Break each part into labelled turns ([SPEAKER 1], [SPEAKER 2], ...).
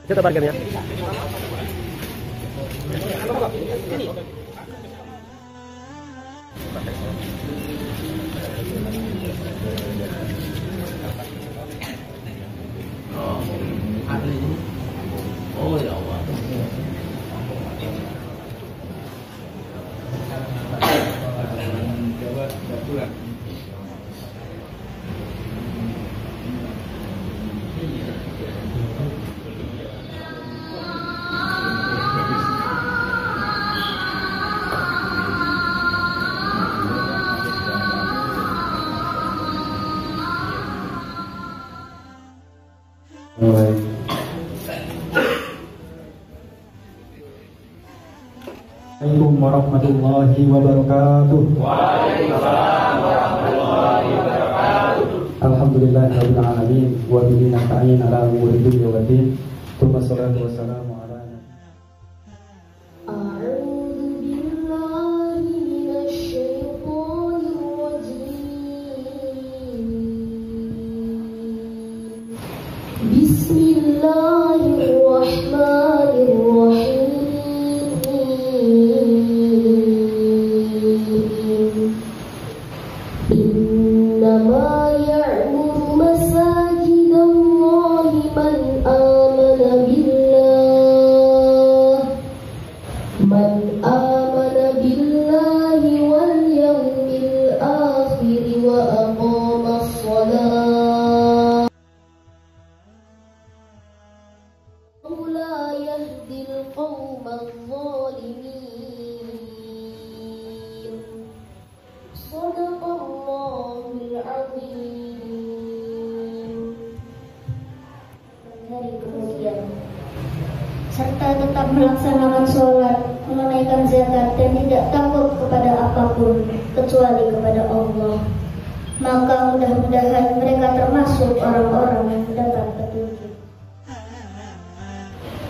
[SPEAKER 1] Kita parkir ya. Oh ya Allah.
[SPEAKER 2] Assalamualaikum warahmatullahi wabarakatuh.
[SPEAKER 3] Waalaikumsalam warahmatullahi wabarakatuh.
[SPEAKER 2] Alhamdulillahirabbil alamin wa bihi nasta'in ala umuri dunya waddin. Tsumma shalatu wassalamu ala
[SPEAKER 4] serta tetap melaksanakan sholat, menunaikan zakat, dan tidak takut kepada apapun kecuali kepada Allah. Maka mudah-mudahan mereka termasuk orang-orang yang mendapat petunjuk.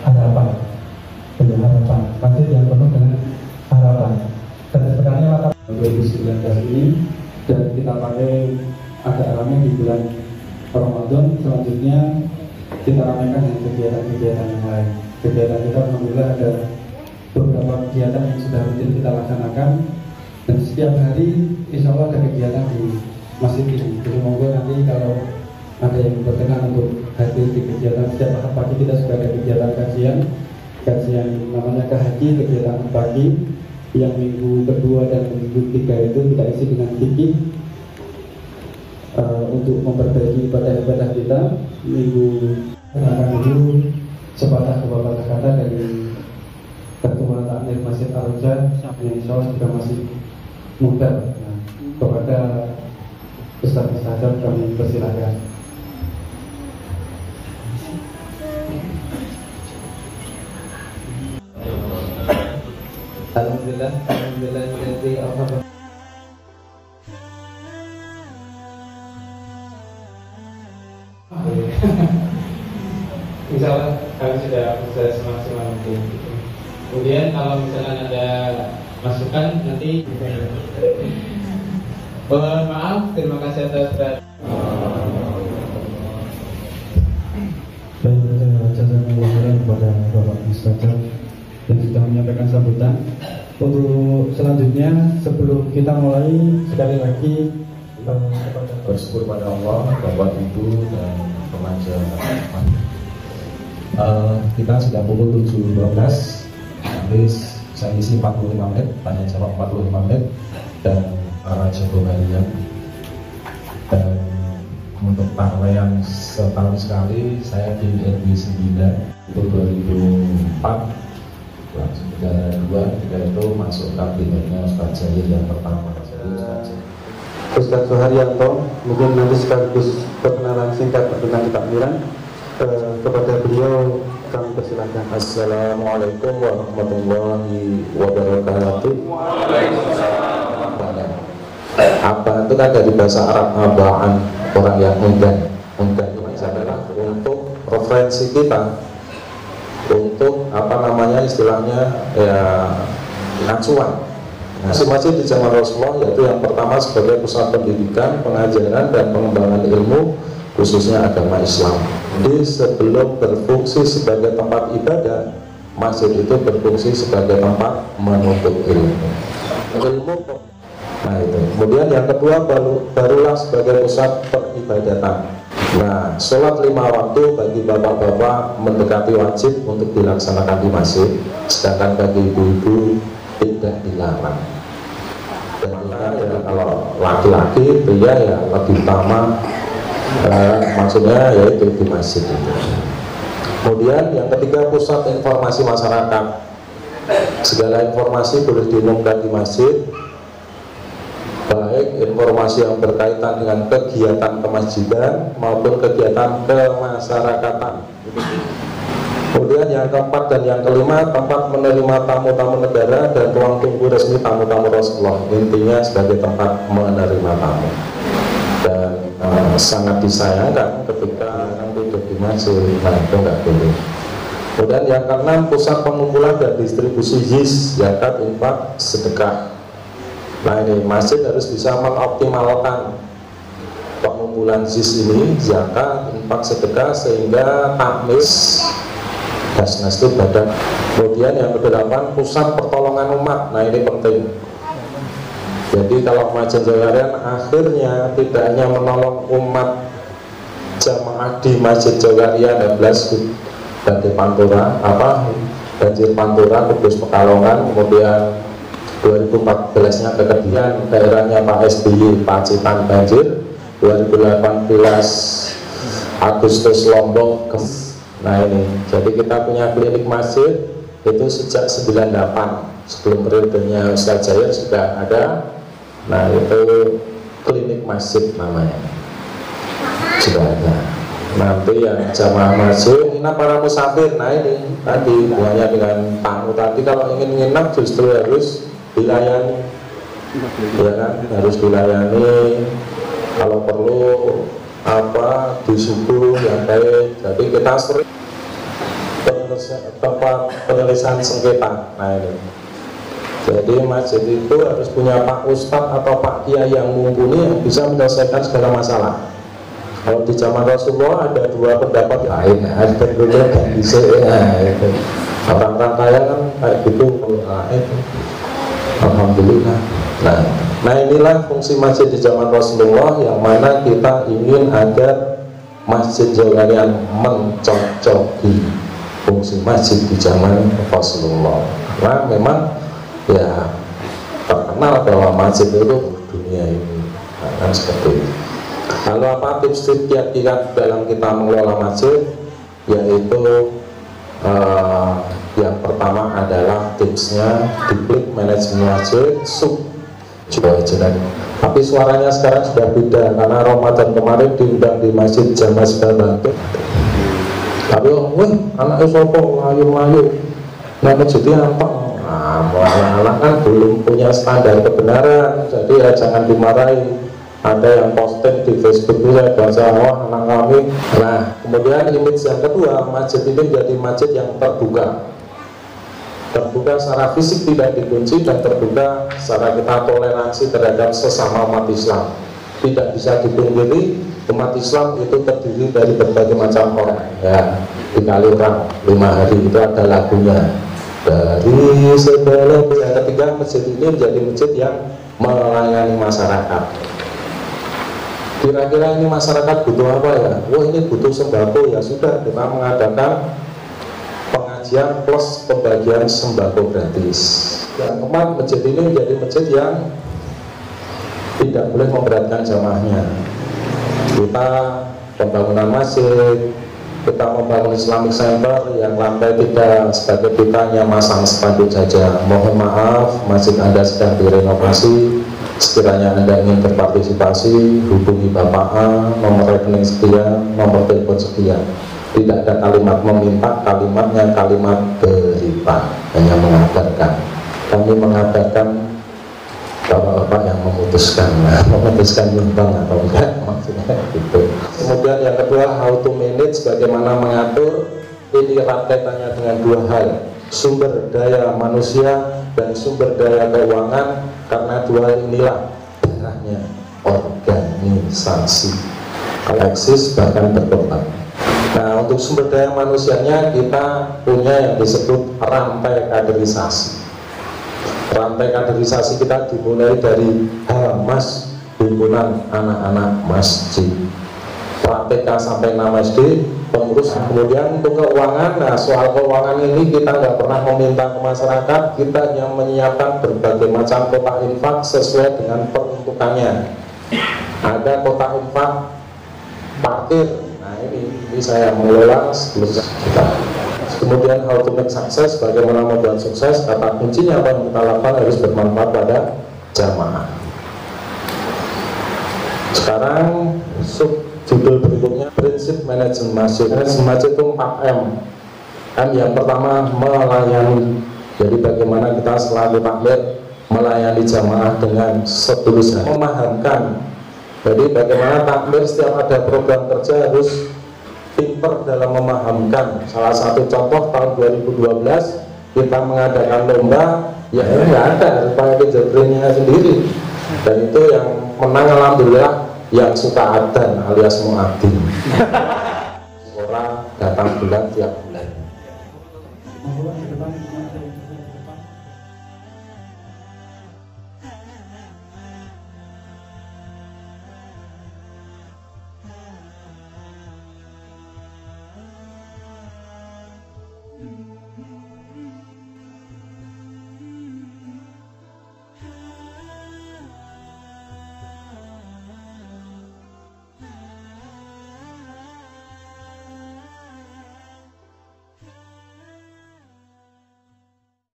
[SPEAKER 2] Harapan, dengan harapan, pasti yang penuh dengan harapan. Dan sebenarnya latar 2019 ini dan kita pakai ada alamnya di bulan Ramadan, selanjutnya kita ramaikan dengan kegiatan-kegiatan yang lain. Kegiatan kita alhamdulillah ada beberapa kegiatan yang sudah rutin kita laksanakan, dan setiap hari insya Allah ada kegiatan di masjid ini. Jadi monggo nanti kalau ada yang berkenan untuk hadir di kegiatan, setiap ahad pagi kita sudah ada kegiatan kajian namanya KHQ, kegiatan pagi yang minggu kedua dan minggu ketiga itu kita isi dengan fikih untuk memperbaiki ibadah-ibadah kita. Minggu akan dulu sepatah dua patah kata dari Ketua Takmir Masjid Ar-Raja yang insya Allah juga masih muda. Kepada Ustaz-Ustaz kami persilakan.
[SPEAKER 5] Alhamdulillah, alhamdulillah jadi alhamdulillah.
[SPEAKER 6] Insya Allah kami sudah berusaha semaksimal mungkin. Kemudian kalau misalnya ada masukan nanti mohon maaf, terima kasih atas
[SPEAKER 2] Baik, kepada Bapak Ustaz yang sudah menyampaikan sambutan. Untuk selanjutnya, sebelum kita mulai, sekali lagi
[SPEAKER 7] bersyukur pada Allah, Bapak Ibu dan remaja. Kita sudah pukul 7.12. Nanti saya isi 45 menit, tanya jawab 45 menit, dan para jago kalian. Dan untuk tarawih yang setahun sekali, saya di RW 9 itu 2004. Langsung 2 itu masuk kabinetnya Ustaz Jahir yang pertama. Jadi
[SPEAKER 2] Ustaz Suharyanto, mungkin nanti sekaligus perkenalan singkat tentang ketakmiran. Kepada beliau Kami persilakan.
[SPEAKER 7] Assalamualaikum warahmatullahi wabarakatuh. Abah itu kan dari bahasa Arab, abaan, orang yang enggan. Enggan itu adalah untuk referensi kita, untuk apa namanya istilahnya ya acuan. Masjid di zaman Rasulullah yaitu yang pertama sebagai pusat pendidikan, pengajaran dan pengembangan ilmu khususnya agama Islam. Jadi sebelum berfungsi sebagai tempat ibadah, masjid itu berfungsi sebagai tempat menuntut ilmu. Nah itu. Kemudian yang kedua barulah sebagai pusat peribadatan. Nah, sholat 5 waktu bagi bapak-bapak mendekati wajib untuk dilaksanakan di masjid, sedangkan bagi ibu-ibu tidak dilarang. Dan ya, kalau laki-laki pria ya lebih utama maksudnya yaitu di masjid itu. Kemudian yang ketiga pusat informasi masyarakat. Segala informasi boleh diumumkan di masjid, baik informasi yang berkaitan dengan kegiatan kemasjidan maupun kegiatan kemasyarakatan. Kemudian yang keempat dan yang kelima, tempat menerima tamu-tamu negara dan ruang tunggu resmi tamu-tamu Rasulullah. Intinya sebagai tempat menerima tamu. Dan sangat disayangkan ketika orang duduk di masjid, nah itu nggak boleh. Kemudian yang keenam, pusat pengumpulan dan distribusi jis, zakat, infak, sedekah. Nah ini masjid harus bisa mengoptimalkan pengumpulan jis ini, zakat, infak, sedekah, sehingga takmis Basnas itu badan. Kemudian yang kedelapan, pusat pertolongan umat. Nah ini penting. Jadi kalau Masjid Jawarian akhirnya tidak hanya menolong umat jamaah di Masjid Jawarian 12 banjir Pantura, banjir Pantura, Kudus, Pekalongan, kemudian 2014-nya kemudian daerahnya Pak SBY, Pacitan banjir, 2018 Agustus Lombok. Nah ini, jadi kita punya klinik masjid itu sejak 98, sebelum periodenya Ustaz Jaya sudah ada. Nah itu klinik masjid namanya, sudah ada. Nanti yang jamaah masjid, nginap para musafir. Nah ini tadi hubungannya dengan tamu tadi, kalau ingin nginap justru harus dilayani, ya kan, harus dilayani. Kalau perlu disuguh yang baik. Jadi kita sering tempat penyelesaian sengketa. Nah ini, jadi masjid itu harus punya Pak Ustadz atau Pak Kiai yang mumpuni yang bisa menyelesaikan segala masalah. Kalau di zaman Rasulullah ada dua pendapat lain, ada dua kan bisa, orang-orang kaya kan kayak gitu. Nah, itu alhamdulillah. Nah inilah fungsi masjid di zaman Rasulullah, yang mana kita ingin agar Masjid Jawarian mencocoki fungsi masjid di zaman Rasulullah. Nah memang ya terkenal bahwa masjid itu dunia ini, kan seperti itu. Lalu apa tips-tips kiat-kiat dalam kita mengelola masjid? Yaitu yang pertama adalah tipsnya diklik manajemen masjid coba jalan. Tapi suaranya sekarang sudah beda karena Ramadan kemarin diundang di Masjid Jamas Batu. Tapi anaknya sopo layu-layu, nah masjidnya apa? Nah, anak-anak kan belum punya standar kebenaran, jadi ya jangan dimarahi. Ada yang posting di Facebook itu saya baca, wah anak kami. Nah kemudian image yang kedua, masjid ini menjadi masjid yang terbuka secara fisik, tidak dikunci, dan terbuka secara kita toleransi terhadap sesama umat Islam. Tidak bisa dipungkiri umat Islam itu terdiri dari berbagai macam orang, ya, dikali orang 5 hari itu ada lagunya dari segala. Yang ketiga, masjid ini menjadi masjid yang melayani masyarakat. Kira-kira ini masyarakat butuh apa ya? Wah ini butuh sembako, ya sudah kita mengadakan pengajian plus pembagian sembako gratis. Yang keempat, masjid ini menjadi masjid yang tidak boleh memberatkan jamaahnya. Kita pembangunan masjid, kita membangun Islamic Center yang lantai 3 sebagai kita hanya masang spanduk saja. Mohon maaf, masjid Anda sedang direnovasi. Sekiranya Anda ingin berpartisipasi, hubungi Bapak A, nomor rekening sekian, nomor telepon sekian. Tidak ada kalimat meminta, kalimatnya kalimat berita, hanya mengabarkan. Kami mengabarkan bapak-bapak yang memutuskan nyumbang atau enggak, maksudnya gitu. Kemudian yang kedua, how to manage, bagaimana mengatur. Ini erat kaitannya dengan dua hal, sumber daya manusia dan sumber daya keuangan, karena dua inilah darahnya organisasi, eksis bahkan berkembang. Nah, untuk sumber daya manusianya kita punya yang disebut rantai kaderisasi. Rantai kaderisasi kita dimulai dari Hamas, himpunan anak-anak masjid, TK sampai 6 SD, pengurus. Kemudian untuk keuangan, nah soal keuangan ini kita nggak pernah meminta ke masyarakat, kita hanya menyiapkan berbagai macam kotak infak sesuai dengan peruntukannya. Ada kotak infak parkir, nah ini saya mengelola 10 juta. Kemudian how to make success, bagaimana membuat sukses, kata kuncinya apa yang kita lakukan harus bermanfaat pada jamaah. Sekarang judul berikutnya, prinsip manajemen masjid. Manajemen masjid itu 4M. M yang pertama, melayani. Jadi bagaimana kita selalu takmir melayani jamaah dengan setulus hati, memahamkan. Jadi bagaimana takmir setiap ada program kerja harus pinter dalam memahamkan. Salah satu contoh tahun 2012 kita mengadakan lomba, ya ini nggak ada, harus pakai jadwalnya sendiri. Dan itu yang menang alhamdulillah yang suka adan alias muadzin. Orang datang bulan tiap bulan.